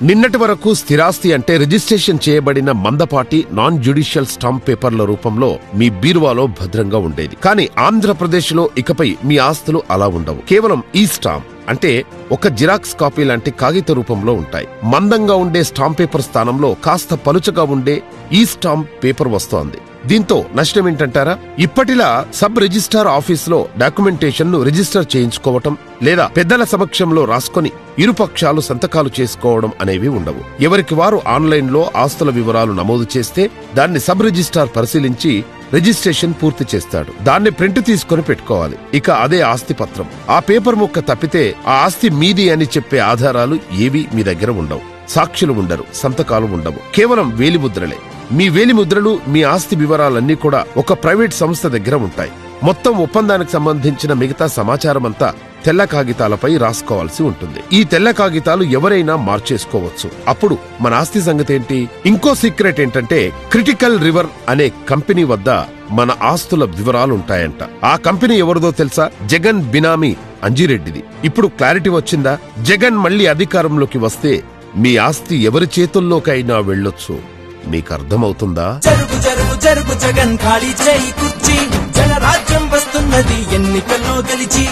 నిన్నటి వరకు స్థిరాస్తి అంటే రిజిస్ట్రేషన్ చేయబడిన మందపాటి నాన్ జ్యుడిషియల్ స్టాంప్ పేపర్ల రూపంలో మీ బీరువాలో భద్రంగా ఉండేది. కానీ ఆంధ్రప్రదేశ్లో ఇకపై మీ ఆస్తులు అలా ఉండవు. కేవలం ఈ స్టాంప్ అంటే ఒక జిరాక్స్ కాపీ లాంటి కాగిత రూపంలో ఉంటాయి. మందంగా ఉండే స్టాంప్ పేపర్ స్థానంలో కాస్త పలుచగా ఉండే ఈ స్టాంప్ పేపర్ వస్తోంది. దీంతో నష్టం ఏంటంటారా? ఇప్పటిలా సబ్ రిజిస్ట్రార్ ఆఫీసులో డాక్యుమెంటేషన్ ను రిజిస్టర్ చేయించుకోవటం లేదా పెద్దల సమక్షంలో రాసుకొని ఇరుపక్షాలు సంతకాలు చేసుకోవడం అనేవి ఉండవు. ఎవరికి వారు ఆన్లైన్ లో ఆస్తుల వివరాలు నమోదు చేస్తే దాన్ని సబ్ రిజిస్ట్రార్ పరిశీలించి రిజిస్ట్రేషన్ పూర్తి చేస్తాడు. దాన్ని ప్రింట్ తీసుకుని పెట్టుకోవాలి. ఇక అదే ఆస్తి పత్రం. ఆ పేపర్ ముక్క తప్పితే ఆ ఆస్తి మీది అని చెప్పే ఆధారాలు ఏవి మీ దగ్గర ఉండవు. సాక్షులు ఉండరు, సంతకాలు ఉండవు. కేవలం వేలిముద్రలే. మీ వేలిముద్రలు, మీ ఆస్తి వివరాలన్నీ కూడా ఒక ప్రైవేట్ సంస్థ దగ్గర ఉంటాయి. మొత్తం ఒప్పందానికి సంబంధించిన మిగతా సమాచారమంతా తెల్ల కాగితాలపై రాసుకోవాల్సి ఉంటుంది. ఈ తెల్ల కాగితాలు ఎవరైనా మార్చేసుకోవచ్చు. అప్పుడు మన ఆస్తి సంగతేంటి? ఇంకో సీక్రెట్ ఏంటంటే క్రిటికల్ రివర్ అనే కంపెనీ వద్ద మన ఆస్తుల వివరాలుంటాయంట. ఆ కంపెనీ ఎవరిదో తెలుసా? జగన్ బినామీ అంజిరెడ్డిది. ఇప్పుడు క్లారిటీ వచ్చిందా? జగన్ మళ్లీ అధికారంలోకి వస్తే మీ ఆస్తి ఎవరి చేతుల్లోకైనా వెళ్ళొచ్చు. మీకు అర్థమవుతుందా? జరుగు జరుగు జరుగు జగన్ ఖాళీ చేయి కుర్చీ, జనరాజ్యం వస్తున్నది ఎన్నికల్లో గెలిచి.